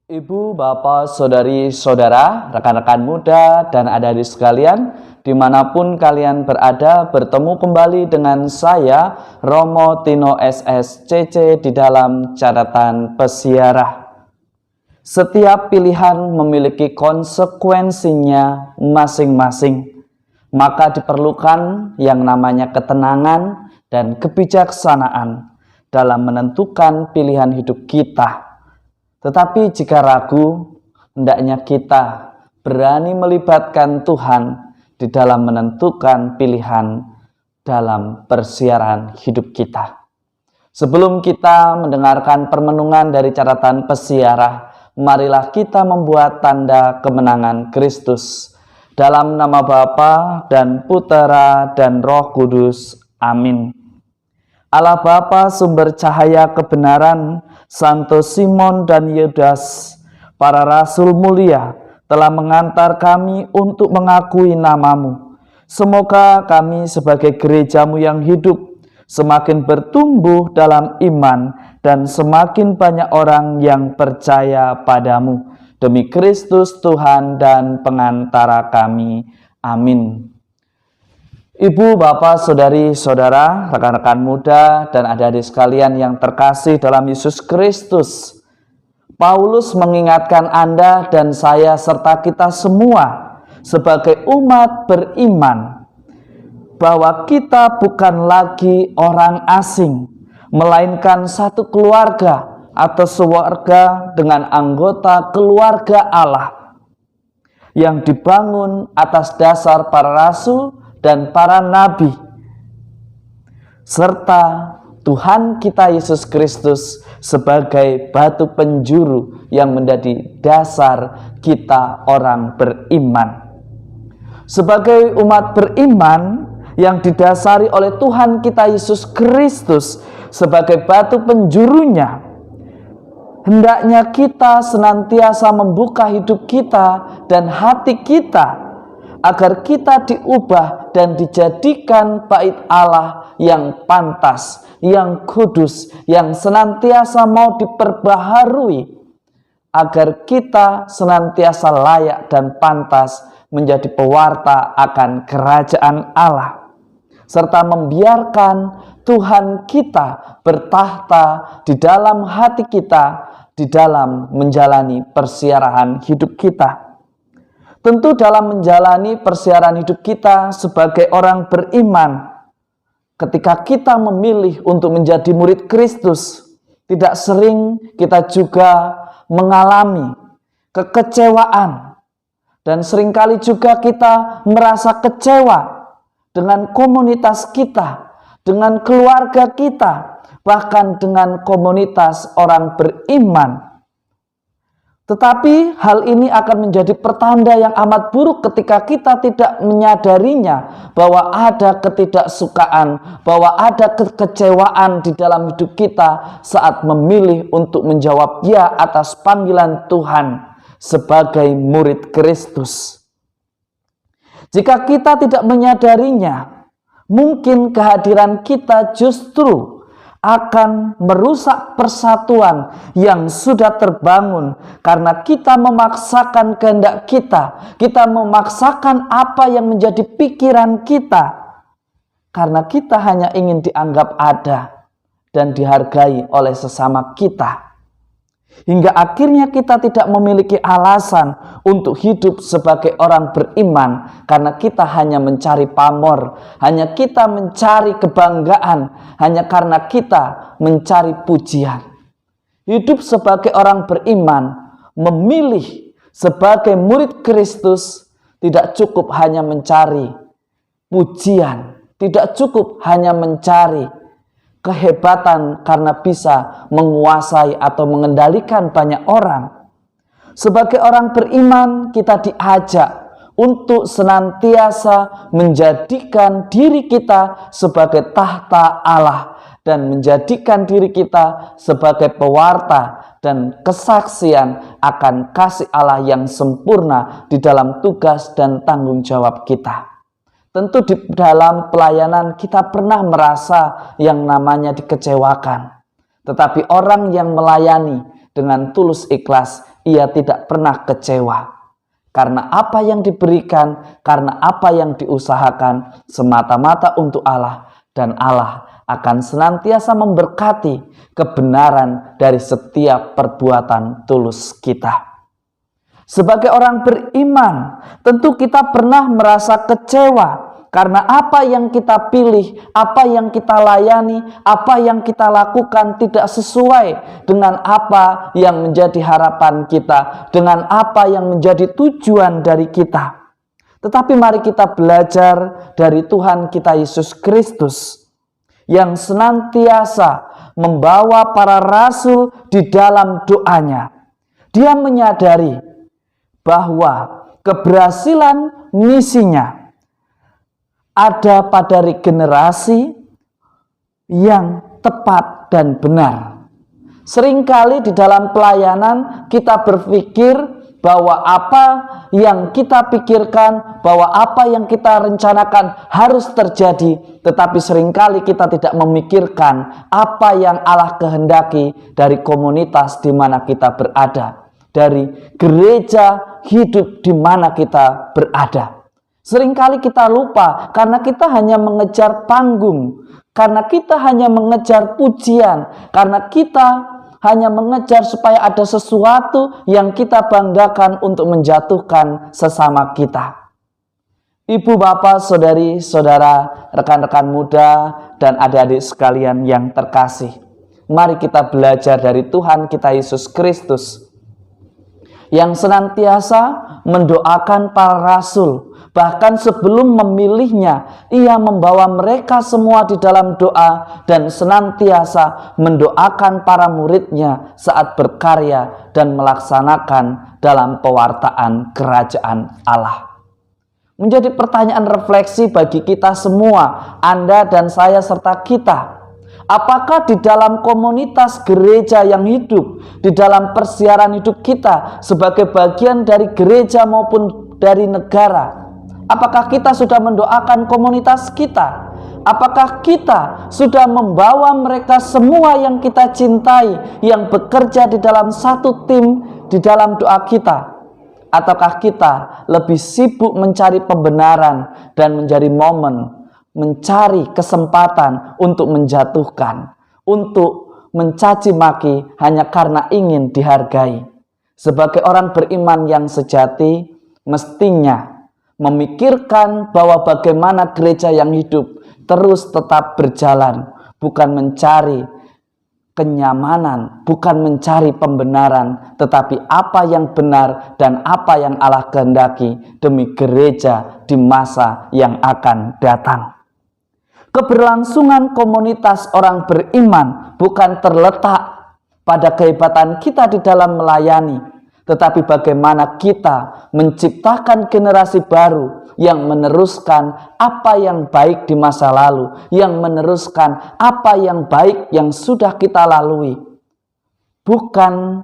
Ibu, bapak, saudari, saudara, rekan-rekan muda, dan adik-adik sekalian, dimanapun kalian berada, bertemu kembali dengan saya, Romo Tino SSCC, di dalam catatan pesiarah. Setiap pilihan memiliki konsekuensinya masing-masing, maka diperlukan yang namanya ketenangan dan kebijaksanaan dalam menentukan pilihan hidup kita. Tetapi jika ragu, hendaknya kita berani melibatkan Tuhan di dalam menentukan pilihan dalam persiaran hidup kita. Sebelum kita mendengarkan permenungan dari catatan pesiarah, marilah kita membuat tanda kemenangan Kristus. Dalam nama Bapa dan Putera dan Roh Kudus. Amin. Allah Bapa sumber cahaya kebenaran, Santo Simon dan Yudas, para rasul mulia, telah mengantar kami untuk mengakui nama-Mu. Semoga kami sebagai gereja-Mu yang hidup, semakin bertumbuh dalam iman dan semakin banyak orang yang percaya pada-Mu. Demi Kristus Tuhan dan pengantara kami. Amin. Ibu, bapak, saudari, saudara, rekan-rekan muda, dan adik-adik sekalian yang terkasih dalam Yesus Kristus, Paulus mengingatkan Anda dan saya serta kita semua sebagai umat beriman bahwa kita bukan lagi orang asing, melainkan satu keluarga atau sewarga dengan anggota keluarga Allah yang dibangun atas dasar para rasul dan para nabi, serta Tuhan kita Yesus Kristus sebagai batu penjuru yang menjadi dasar kita orang beriman. Sebagai umat beriman yang didasari oleh Tuhan kita Yesus Kristus sebagai batu penjurunya, hendaknya kita senantiasa membuka hidup kita dan hati kita agar kita diubah dan dijadikan bait Allah yang pantas, yang kudus, yang senantiasa mau diperbaharui, agar kita senantiasa layak dan pantas menjadi pewarta akan kerajaan Allah, serta membiarkan Tuhan kita bertahta di dalam hati kita, di dalam menjalani persiarahan hidup kita. Tentu dalam menjalani persiaran hidup kita sebagai orang beriman, ketika kita memilih untuk menjadi murid Kristus, tidak sering kita juga mengalami kekecewaan. Dan seringkali juga kita merasa kecewa dengan komunitas kita, dengan keluarga kita, bahkan dengan komunitas orang beriman. Tetapi hal ini akan menjadi pertanda yang amat buruk ketika kita tidak menyadarinya bahwa ada ketidaksukaan, bahwa ada kekecewaan di dalam hidup kita saat memilih untuk menjawab ya atas panggilan Tuhan sebagai murid Kristus. Jika kita tidak menyadarinya, mungkin kehadiran kita justru akan merusak persatuan yang sudah terbangun karena kita memaksakan kehendak kita memaksakan apa yang menjadi pikiran kita, karena kita hanya ingin dianggap ada dan dihargai oleh sesama kita. Hingga akhirnya kita tidak memiliki alasan untuk hidup sebagai orang beriman, karena kita hanya mencari pamor, hanya kita mencari kebanggaan, hanya karena kita mencari pujian. Hidup sebagai orang beriman, memilih sebagai murid Kristus, tidak cukup hanya mencari pujian, tidak cukup hanya mencari kehebatan karena bisa menguasai atau mengendalikan banyak orang. Sebagai orang beriman, kita diajak untuk senantiasa menjadikan diri kita sebagai tahta Allah dan menjadikan diri kita sebagai pewarta dan kesaksian akan kasih Allah yang sempurna di dalam tugas dan tanggung jawab kita. Tentu di dalam pelayanan kita pernah merasa yang namanya dikecewakan. Tetapi orang yang melayani dengan tulus ikhlas, ia tidak pernah kecewa. Karena apa yang diberikan, karena apa yang diusahakan semata-mata untuk Allah, dan Allah akan senantiasa memberkati kebenaran dari setiap perbuatan tulus kita. Sebagai orang beriman, tentu kita pernah merasa kecewa karena apa yang kita pilih, apa yang kita layani, apa yang kita lakukan tidak sesuai dengan apa yang menjadi harapan kita, dengan apa yang menjadi tujuan dari kita. Tetapi mari kita belajar dari Tuhan kita Yesus Kristus yang senantiasa membawa para rasul di dalam doanya. Dia menyadari bahwa keberhasilan misinya ada pada regenerasi yang tepat dan benar. Seringkali di dalam pelayanan kita berpikir bahwa apa yang kita pikirkan, bahwa apa yang kita rencanakan harus terjadi, tetapi seringkali kita tidak memikirkan apa yang Allah kehendaki dari komunitas di mana kita berada, dari gereja hidup di mana kita berada. Seringkali kita lupa karena kita hanya mengejar panggung, karena kita hanya mengejar pujian, karena kita hanya mengejar supaya ada sesuatu yang kita banggakan untuk menjatuhkan sesama kita. Ibu, bapak, saudari, saudara, rekan-rekan muda, dan adik-adik sekalian yang terkasih, mari kita belajar dari Tuhan kita Yesus Kristus yang senantiasa mendoakan para rasul. Bahkan sebelum memilihnya, ia membawa mereka semua di dalam doa dan senantiasa mendoakan para muridnya saat berkarya dan melaksanakan dalam pewartaan kerajaan Allah. Menjadi pertanyaan refleksi bagi kita semua, Anda dan saya serta kita. Apakah di dalam komunitas gereja yang hidup, di dalam persiaran hidup kita sebagai bagian dari gereja maupun dari negara, apakah kita sudah mendoakan komunitas kita? Apakah kita sudah membawa mereka semua yang kita cintai, yang bekerja di dalam satu tim di dalam doa kita? Ataukah kita lebih sibuk mencari pembenaran dan menjadi momen, mencari kesempatan untuk menjatuhkan, untuk mencaci maki hanya karena ingin dihargai? Sebagai orang beriman yang sejati, mestinya memikirkan bahwa bagaimana gereja yang hidup terus tetap berjalan, bukan mencari kenyamanan, bukan mencari pembenaran, tetapi apa yang benar dan apa yang Allah kehendaki demi gereja di masa yang akan datang. Keberlangsungan komunitas orang beriman bukan terletak pada kehebatan kita di dalam melayani, tetapi bagaimana kita menciptakan generasi baru yang meneruskan apa yang baik di masa lalu, yang meneruskan apa yang baik yang sudah kita lalui. Bukan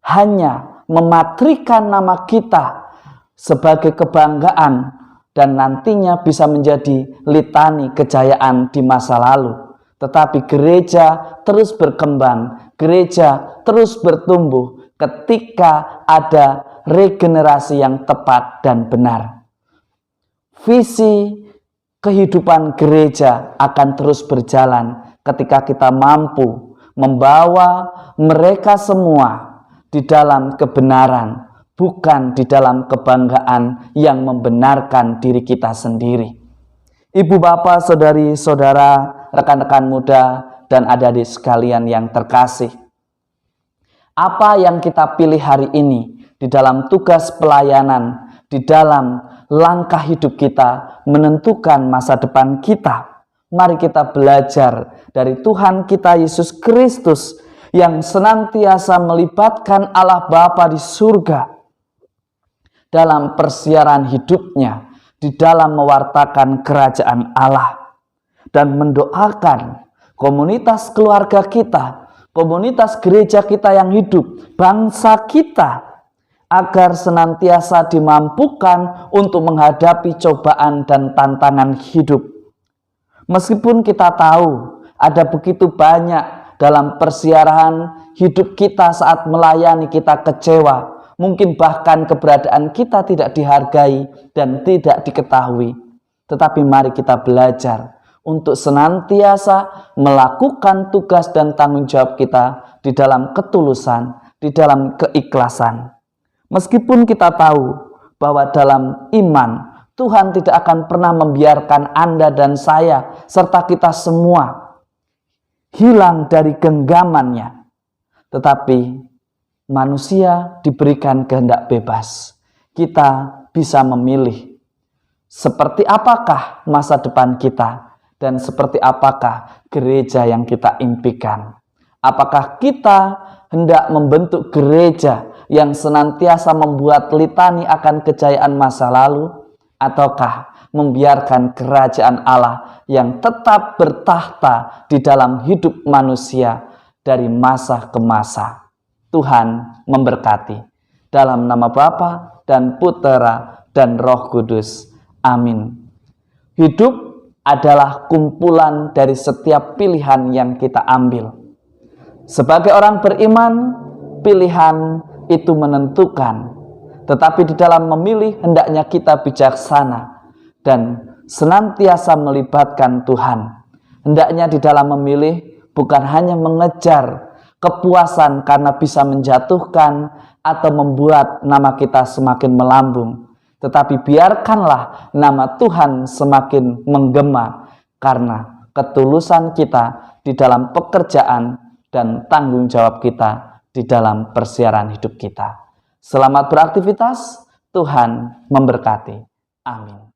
hanya mematrikan nama kita sebagai kebanggaan dan nantinya bisa menjadi litani kejayaan di masa lalu, tetapi gereja terus berkembang, gereja terus bertumbuh ketika ada regenerasi yang tepat dan benar. Visi kehidupan gereja akan terus berjalan ketika kita mampu membawa mereka semua di dalam kebenaran, bukan di dalam kebanggaan yang membenarkan diri kita sendiri. Ibu, bapak, saudari, saudara, rekan-rekan muda, dan adik-adik sekalian yang terkasih, apa yang kita pilih hari ini di dalam tugas pelayanan, di dalam langkah hidup kita menentukan masa depan kita. Mari kita belajar dari Tuhan kita Yesus Kristus yang senantiasa melibatkan Allah Bapa di surga dalam persiaran hidupnya, di dalam mewartakan kerajaan Allah dan mendoakan komunitas keluarga kita, komunitas gereja kita yang hidup, bangsa kita, agar senantiasa dimampukan untuk menghadapi cobaan dan tantangan hidup. Meskipun kita tahu ada begitu banyak dalam persiaran hidup kita saat melayani kita kecewa. Mungkin bahkan keberadaan kita tidak dihargai dan tidak diketahui. Tetapi mari kita belajar untuk senantiasa melakukan tugas dan tanggung jawab kita di dalam ketulusan, di dalam keikhlasan. Meskipun kita tahu bahwa dalam iman Tuhan tidak akan pernah membiarkan Anda dan saya serta kita semua hilang dari genggamannya. Tetapi manusia diberikan kehendak bebas. Kita bisa memilih seperti apakah masa depan kita dan seperti apakah gereja yang kita impikan. Apakah kita hendak membentuk gereja yang senantiasa membuat litani akan kejayaan masa lalu, ataukah membiarkan kerajaan Allah yang tetap bertahta di dalam hidup manusia dari masa ke masa. Tuhan memberkati. Dalam nama Bapa dan Putera dan Roh Kudus. Amin. Hidup adalah kumpulan dari setiap pilihan yang kita ambil. Sebagai orang beriman, pilihan itu menentukan. Tetapi di dalam memilih hendaknya kita bijaksana dan senantiasa melibatkan Tuhan. Hendaknya di dalam memilih bukan hanya mengejar kepuasan karena bisa menjatuhkan atau membuat nama kita semakin melambung. Tetapi biarkanlah nama Tuhan semakin menggema karena ketulusan kita di dalam pekerjaan dan tanggung jawab kita di dalam persiaran hidup kita. Selamat beraktivitas, Tuhan memberkati. Amin.